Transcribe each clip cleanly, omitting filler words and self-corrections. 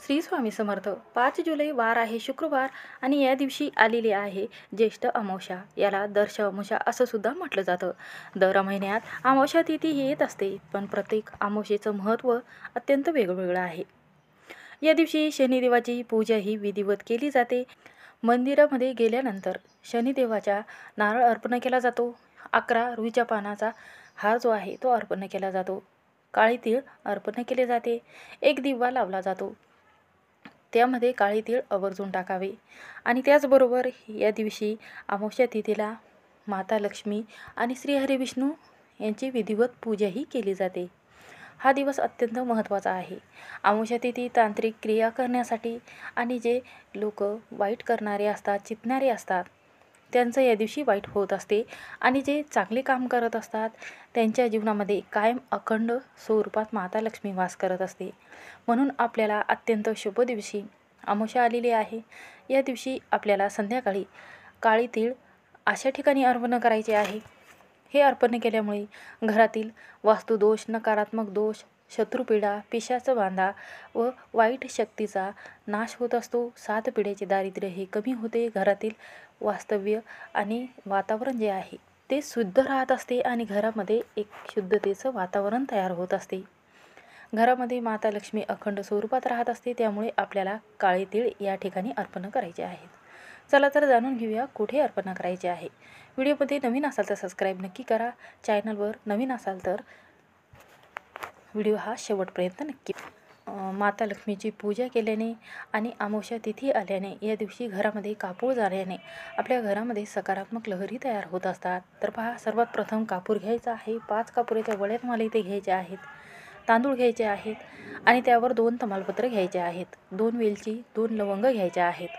श्री स्वामी समर्थ. 5 जुलै वार आहे शुक्रवार आणि या दिवशी आलेली आहे ज्येष्ठ अमावस्या. याला दर्श अमावस्या असं सुद्धा म्हटलं जातं. दर महिन्यात अमावस्या तिथी येत असते, पण प्रत्येक अमावस्येचं महत्त्व अत्यंत वेगवेगळं आहे. या दिवशी शनिदेवाची पूजा ही विधिवत केली जाते. मंदिरामध्ये गेल्यानंतर शनिदेवाच्या नारळ अर्पण केला जातो. 11 रुईच्या पानाचा हार जो आहे तो अर्पण केला जातो. काळी तीळ अर्पण केले जाते. एक दिवा लावला जातो, त्यामध्ये काळे तीळ आवर्जून टाकावे. आणि त्याचबरोबर या दिवशी अमावस्या तिथीला माता लक्ष्मी आणि श्रीहरी विष्णू यांची विधिवत पूजाही केली जाते. हा दिवस अत्यंत महत्त्वाचा आहे. अमावस्या तिथी तांत्रिक क्रिया करण्यासाठी आणि जे लोक वाईट करणारे असतात, चितणारे असतात, त्यांचं या दिवशी वाईट होत असते आणि जे चांगले काम करत असतात त्यांच्या जीवनामध्ये कायम अखंड स्वरूपात माता लक्ष्मी वास करत असते. म्हणून आपल्याला अत्यंत शुभ दिवशी अमावस्या आलेली आहे. या दिवशी आपल्याला संध्याकाळी काळी तीळ अशा ठिकाणी अर्पण करायचे आहे. हे अर्पण केल्यामुळे घरातील वास्तुदोष, नकारात्मक दोष, शत्रुपीडा, पिशाच बांधा व वाईट शक्तीचा नाश होत असतो. 7 पिढ्याचे दारिद्र्य हे कमी होते. घरातील वास्तव्य आणि वातावरण जे आहे ते शुद्ध राहत असते आणि घरामध्ये एक शुद्धतेचं वातावरण तयार होत असते. घरामध्ये माता लक्ष्मी अखंड स्वरूपात राहत असते. त्यामुळे आपल्याला काळे तीळ या ठिकाणी अर्पण करायचे आहेत. चला तर जाणून घेऊया कुठे अर्पण करायचे आहे. व्हिडिओमध्ये नवीन असाल तर सबस्क्राईब नक्की करा. चॅनलवर नवीन असाल तर व्हिडिओ हा शेवटपर्यंत नक्की. माता लक्ष्मीची पूजा केल्याने आणि अमावस्या तिथी आल्याने या दिवशी घरामध्ये कापूर जाण्याने आपल्या घरामध्ये सकारात्मक लहरी तयार होत असतात. तर पहा, सर्वात प्रथम कापूर घ्यायचा आहे. 5 कापुराच्या वड्या तुम्हाला इथे घ्यायच्या आहेत. तांदूळ घ्यायचे आहेत आणि त्यावर 2 तमालपत्र घ्यायचे आहेत. 2 वेलची, 2 लवंग घ्यायच्या आहेत.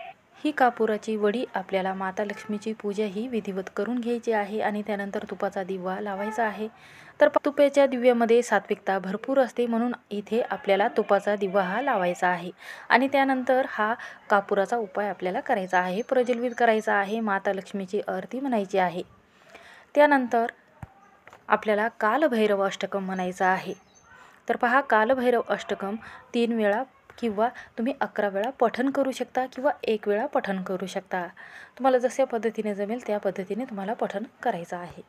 ही कापुराची वडी आपल्याला माता लक्ष्मीची पूजा ही विधिवत करून घ्यायची आहे आणि त्यानंतर तुपाचा दिवा लावायचा आहे. तर तुपाच्या दिव्यामध्ये सात्विकता भरपूर असते, म्हणून इथे आपल्याला तुपाचा दिवा हा लावायचा आहे. आणि त्यानंतर हा कापुराचा उपाय आपल्याला करायचा आहे, प्रज्वलित करायचा आहे. माता लक्ष्मीची आरती म्हणायची आहे. त्यानंतर आपल्याला कालभैरव अष्टकम म्हणायचा आहे. तर पहा, कालभैरव अष्टकम 3 वेळा किंवा तुम्ही 11 वेळा पठण करू शकता किंवा 1 वेळा पठण करू शकता. तुम्हाला जशा पद्धतीने जमेल त्या पद्धतीने तुम्हाला पठण करायचं आहे.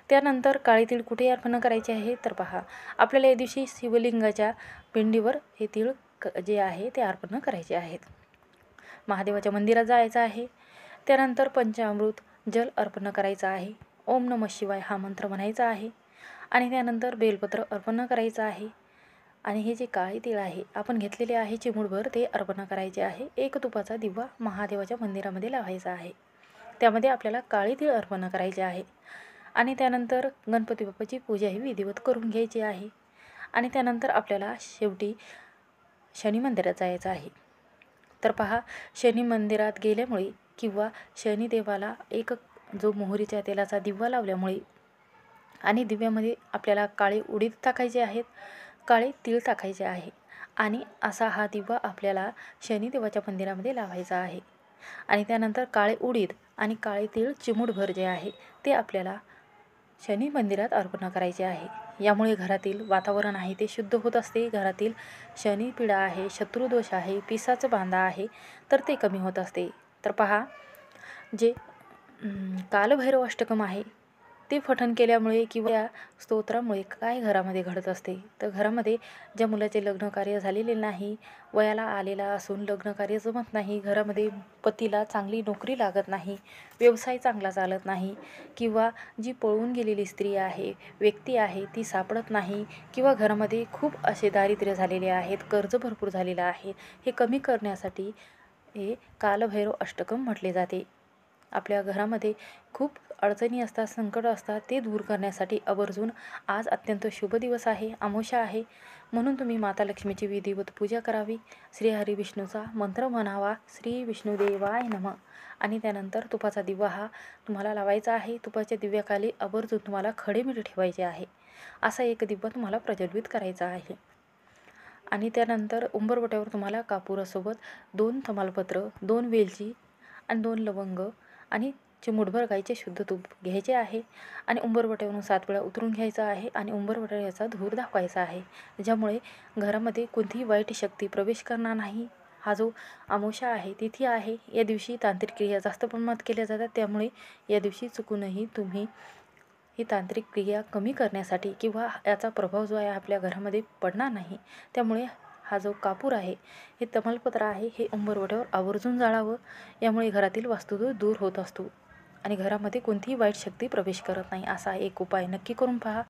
त्यानंतर काळे तीळ कुठे अर्पण करायचे आहे तर पहा, आपल्याला या दिवशी शिवलिंगाच्या पिंडीवर हे तीळ जे आहे ते अर्पण करायचे आहेत. महादेवाच्या मंदिरात जायचं आहे. त्यानंतर पंचामृत जल अर्पण करायचं आहे. ओम नमः शिवाय हा मंत्र म्हणायचा आहे आणि त्यानंतर बेलपत्र अर्पण करायचं आहे. आणि हे जे काळे तीळ आहे आपण घेतलेले आहे चिमूटभर, ते अर्पण करायचे आहे. एक तुपाचा दिवा महादेवाच्या मंदिरामध्ये लावायचा आहे. त्यामध्ये आपल्याला काळे तीळ अर्पण करायचे आहे. आणि त्यानंतर गणपती बाप्पाची पूजा ही विधिवत करून घ्यायची आहे. आणि त्यानंतर आपल्याला शेवटी शनी मंदिरात जायचं आहे. तर पहा, शनी मंदिरात गेल्यामुळे किंवा शनिदेवाला एक जो मोहरीच्या तेलाचा दिवा लावल्यामुळे आणि दिव्यामध्ये आपल्याला काळे उडीद टाकायचे आहेत, काळे तीळ टाकायचे आहे आणि असा हा दिवा आपल्याला शनिदेवाच्या मंदिरामध्ये लावायचा आहे. आणि त्यानंतर काळे उडीद आणि काळे तीळ चिमूटभर जे आहे ते आपल्याला शनी मंदिरात अर्पण करायचे आहे. यामुळे घरातील वातावरण आहे ते शुद्ध होत असते. घरातील शनी पीडा आहे, शत्रुदोष आहे, पिसाचं बांधा आहे तर ते कमी होत असते. तर पहा, जे कालभैरव अष्टकम आहे ते पठण केल्यामुळे किंवा या स्तोत्रामुळे काय घरामध्ये घडत असते तर घरामध्ये ज्या मुलाचे लग्न कार्य झालेले नाही, वयाला आलेला असून लग्न कार्य जमत नाही, घरामध्ये पतीला चांगली नोकरी लागत नाही, व्यवसाय चांगला चालत नाही, किंवा जी पळून गेलेली स्त्री आहे, व्यक्ती आहे ती सापडत नाही, किंवा घरामध्ये खूप असे दारिद्र्य झालेले आहेत, कर्ज भरपूर झालेलं आहे, हे कमी करण्यासाठी हे कालभैरव अष्टकम म्हटले जाते. आपल्या घरामध्ये खूप अडचणी असतात, संकट असतात, ते दूर करण्यासाठी आवर्जून आज अत्यंत शुभ दिवस आहे, अमावस्या आहे, म्हणून तुम्ही माता लक्ष्मीची विधिवत पूजा करावी. श्री हरी विष्णूचा मंत्र म्हणावा, श्री विष्णुदेवाय नमः. आणि त्यानंतर तुपाचा दिवा हा तुम्हाला लावायचा आहे. तुपाच्या दिव्याखाली आवर्जून तुम्हाला खडे मीठ ठेवायचे आहे. असा एक दिवा तुम्हाला प्रज्वलित करायचा आहे. आणि त्यानंतर उंबरवट्यावर तुम्हाला कापुरासोबत 2 तमालपत्र, 2 वेलची आणि 2 लवंग आणि चिमूटभर गाईचे शुद्ध तूप घ्यायचे आहे आणि उंबरवट्यावरून 7 वेळा उतरून घ्यायचं आहे आणि उंबरवट्याचा धूर दाखवायचा आहे, ज्यामुळे घरामध्ये कोणतीही वाईट शक्ती प्रवेश करणार नाही. हा जो अमावस्या आहे, तिथी आहे, या दिवशी तांत्रिक क्रिया जास्त प्रमाणात केल्या जातात. त्यामुळे या दिवशी चुकूनही तुम्ही ही तांत्रिक क्रिया कमी करण्यासाठी किंवा याचा प्रभाव जो आहे आपल्या घरामध्ये पडणार नाही, त्यामुळे हा जो कापूर आहे, हे तमालपत्र आहे, हे उंबरवट्यावर आवर्जून जाळावं. यामुळे घरातील वास्तुदोष दूर होत असतो आणि घरामध्ये कोणतीही वाईट शक्ती प्रवेश करत नाही. असा एक उपाय नक्की करून पहा.